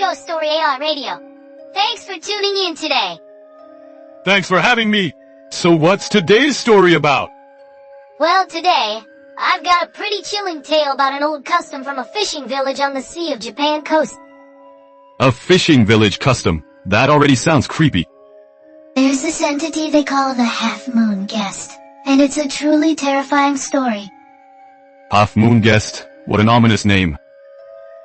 Ghost Story AR Radio. Thanks for tuning in today. Thanks for having me. So what's today's story about? Well, today, I've got a pretty chilling tale about an old custom from a fishing village on the Sea of Japan coast. A fishing village custom. That already sounds creepy. There's this entity they call the Half-Moon Guest, and it's a truly terrifying story. Half-Moon Guest? What an ominous name.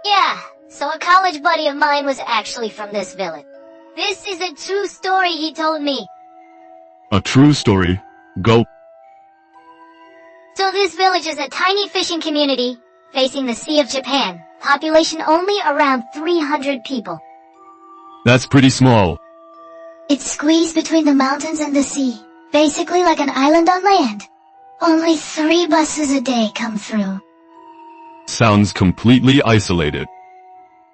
Yeah, so a college buddy of mine was actually from this village. This is a true story he told me. A true story? Go. So this village is a tiny fishing community facing the Sea of Japan. Population only around 300 people. That's pretty small. It's squeezed between the mountains and the sea, basically like an island on land. Only 3 buses a day come through. Sounds completely isolated.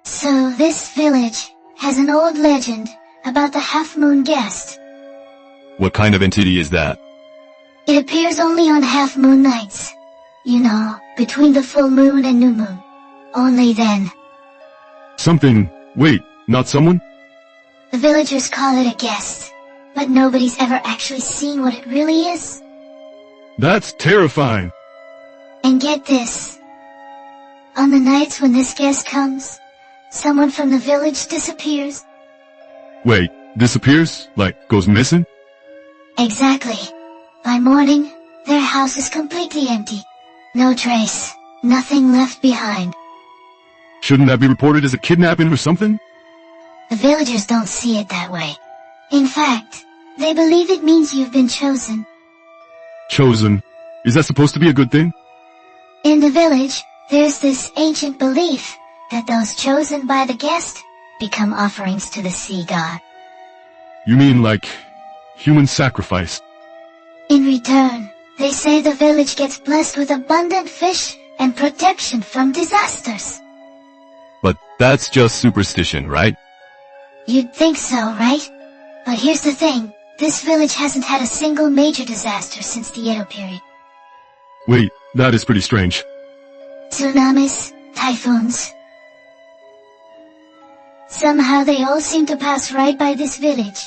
So this village has an old legend about the Half-Moon Guest. What kind of entity is that? It appears only on half-moon nights. You know, between the full moon and new moon. Only then. Something... Wait, not someone? The villagers call it a guest, but nobody's ever actually seen what it really is. That's terrifying. And get this. On the nights when this guest comes, someone from the village disappears. Wait, disappears? Like, goes missing? Exactly. By morning, their house is completely empty. No trace. Nothing left behind. Shouldn't that be reported as a kidnapping or something? The villagers don't see it that way. In fact, they believe it means you've been chosen. Chosen? Is that supposed to be a good thing? In the village, there's this ancient belief that those chosen by the guest become offerings to the sea god. You mean like human sacrifice? In return, they say the village gets blessed with abundant fish and protection from disasters. But that's just superstition, right? You'd think so, right? But here's the thing. This village hasn't had a single major disaster since the Edo period. Wait, that is pretty strange. Tsunamis, typhoons. Somehow they all seem to pass right by this village.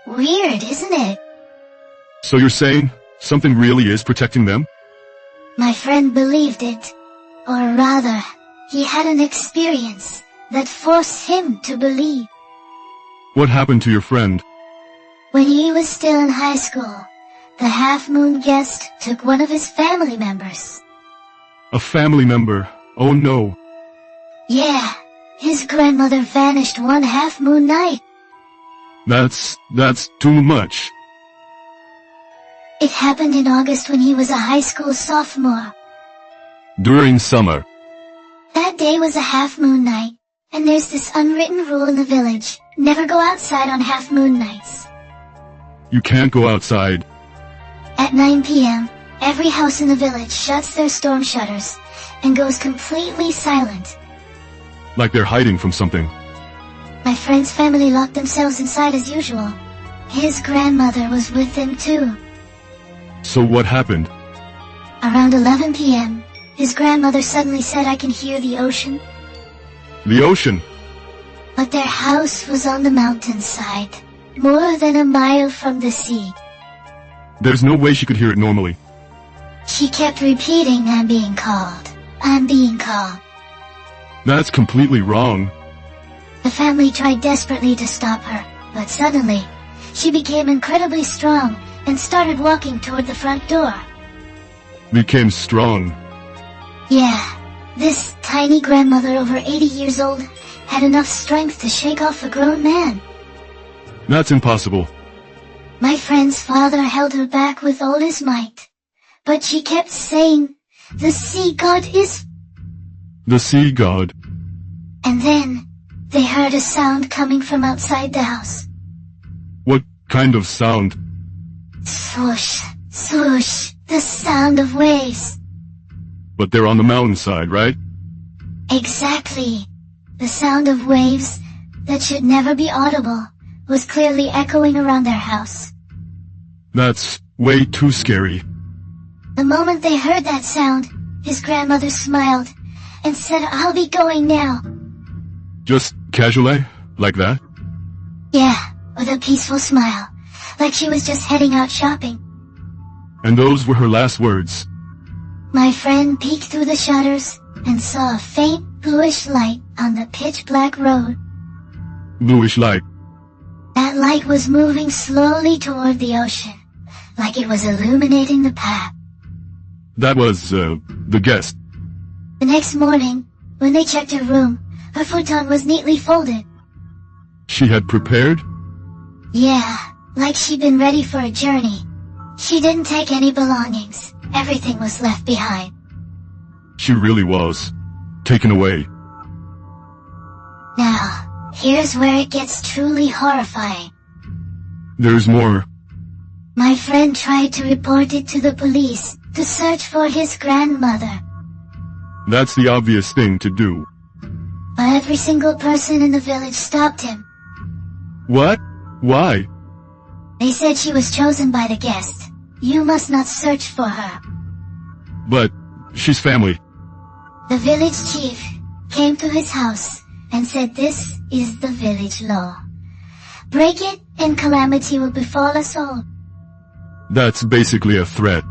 Weird, isn't it? So you're saying something really is protecting them? My friend believed it. Or rather, he had an experience that forced him to believe. What happened to your friend? When he was still in high school, the Half-Moon Guest took one of his family members. A family member? Oh no. Yeah, his grandmother vanished one half-moon night. That's too much. It happened in August when he was a high school sophomore. During summer. That day was a half-moon night, and there's this unwritten rule in the village. Never go outside on half-moon nights. You can't go outside. At 9 p.m., every house in the village shuts their storm shutters and goes completely silent. Like they're hiding from something. My friend's family locked themselves inside as usual. His grandmother was with them too. So what happened? Around 11 p.m., his grandmother suddenly said, "I can hear the ocean." The ocean? But their house was on the mountainside, more than a mile from the sea. There's no way she could hear it normally. She kept repeating, "I'm being called. I'm being called." That's completely wrong. The family tried desperately to stop her, but suddenly, she became incredibly strong and started walking toward the front door. Became strong. Yeah, this tiny grandmother over 80 years old had enough strength to shake off a grown man. That's impossible. My friend's father held her back with all his might, but she kept saying, "The sea god is..." The sea god. And then, they heard a sound coming from outside the house. What kind of sound? Swoosh, swoosh, the sound of waves. But they're on the mountainside, right? Exactly. The sound of waves that should never be audible was clearly echoing around their house. That's way too scary. The moment they heard that sound, his grandmother smiled and said, "I'll be going now." Just Casually? Like that? Yeah, with a peaceful smile, like she was just heading out shopping. And those were her last words. My friend peeked through the shutters and saw a faint bluish light on the pitch-black road. Bluish light. That light was moving slowly toward the ocean, like it was illuminating the path. That was, the guest. The next morning, when they checked her room, her futon was neatly folded. She had prepared? Yeah, like she'd been ready for a journey. She didn't take any belongings. Everything was left behind. She really was. Taken away. Now, here's where it gets truly horrifying. There's more. My friend tried to report it to the police to search for his grandmother. That's the obvious thing to do. But every single person in the village stopped him. What? Why? They said she was chosen by the guest. You must not search for her. But she's family. The village chief came to his house and said this is the village law. Break it and calamity will befall us all. That's basically a threat.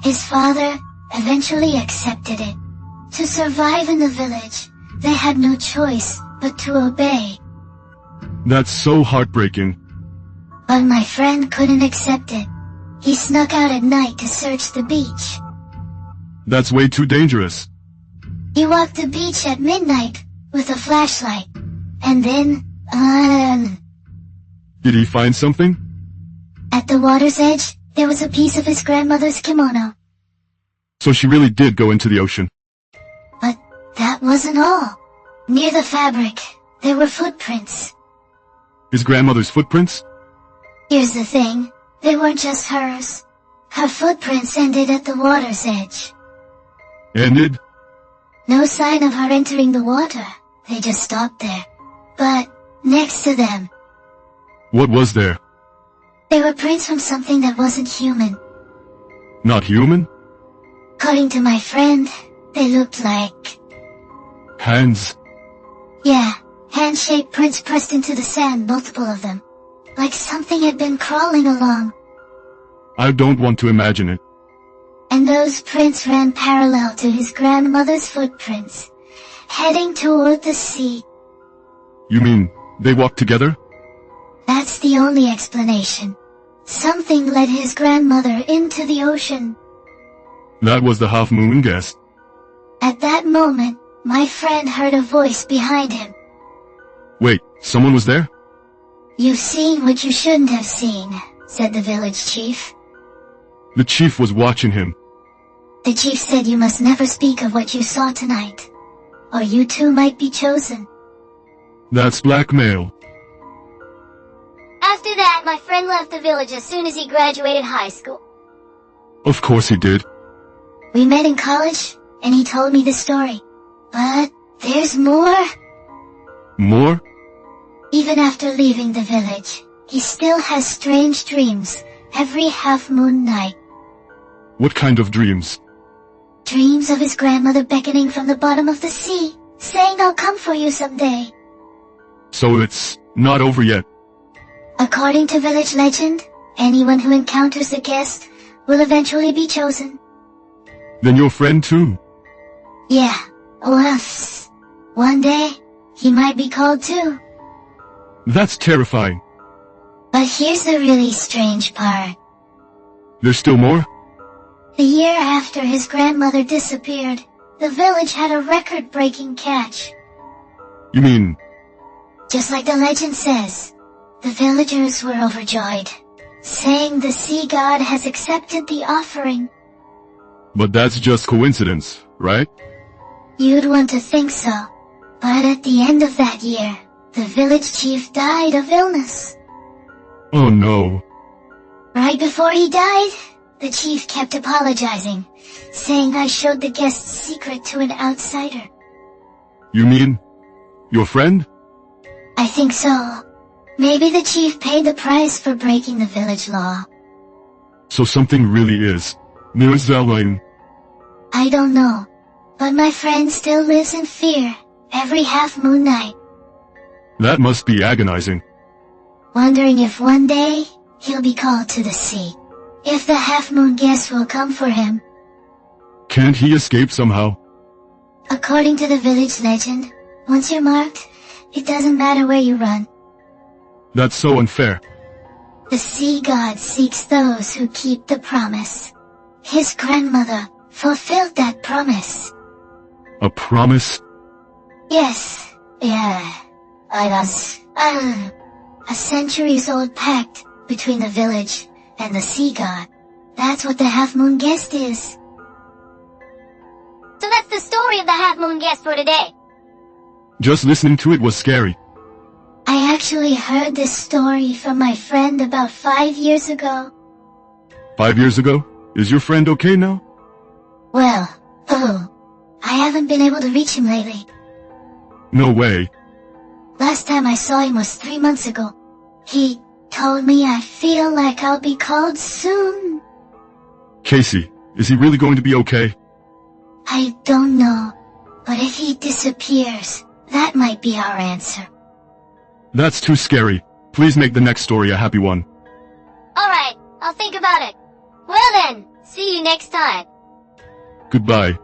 His father eventually accepted it. To survive in the village, they had no choice but to obey. That's so heartbreaking. But my friend couldn't accept it. He snuck out at night to search the beach. That's way too dangerous. He walked the beach at midnight with a flashlight. And then, Did he find something? at the water's edge, there was a piece of his grandmother's kimono. So she really did go into the ocean. But that wasn't all. Near the fabric, there were footprints. His grandmother's footprints? Here's the thing, they weren't just hers. Her footprints ended at the water's edge. Ended? No sign of her entering the water. They just stopped there. But next to them, What was there? there were prints from something that wasn't human. Not human? According to my friend, they looked like... Hands. yeah, hand-shaped prints pressed into the sand, multiple of them. Like something had been crawling along. I don't want to imagine it. And those prints ran parallel to his grandmother's footprints, heading toward the sea. You mean, they walked together? That's the only explanation. Something led his grandmother into the ocean. That was the half-moon guest. At that moment, my friend heard a voice behind him. Wait, someone was there? You've seen what you shouldn't have seen, said the village chief. The chief was watching him. The chief said you must never speak of what you saw tonight, or you too might be chosen. That's blackmail. After that, my friend left the village as soon as he graduated high school. Of course he did. We met in college, and he told me the story. But there's more. More? Even after leaving the village, he still has strange dreams every half-moon night. What kind of dreams? Dreams of his grandmother beckoning from the bottom of the sea, saying I'll come for you someday. So it's not over yet. According to village legend, anyone who encounters the guest will eventually be chosen. Then your friend too. Yeah, well, one day, he might be called too. That's terrifying. But here's the really strange part. There's still more? The year after his grandmother disappeared, the village had a record-breaking catch. You mean, Just like the legend says, the villagers were overjoyed, saying the sea god has accepted the offering. but that's just coincidence, right? You'd want to think so, but at the end of that year, the village chief died of illness. Oh no. Right before he died, the chief kept apologizing, saying I showed the guest's secret to an outsider. You mean, your friend? I think so. Maybe the chief paid the price for breaking the village law. So something really is. Mirzaline. I don't know, but my friend still lives in fear every half-moon night. That must be agonizing. Wondering if one day he'll be called to the sea. If the half-moon guest will come for him. Can't he escape somehow? According to the village legend, once you're marked, it doesn't matter where you run. That's so unfair. The sea god seeks those who keep the promise. His grandmother fulfilled that promise. A promise? Yes, yeah. A centuries-old pact between the village and the sea god. That's what the half-moon guest is. So that's the story of the half-moon guest for today. Just listening to it was scary. I actually heard this story from my friend about 5 years ago. 5 years ago? Is your friend okay now? Well, I haven't been able to reach him lately. No way. Last time I saw him was 3 months ago. He told me I feel like I'll be called soon. Casey, is he really going to be okay? I don't know, but if he disappears, that might be our answer. That's too scary. Please make the next story a happy one. Alright, I'll think about it. Well then, see you next time. Goodbye.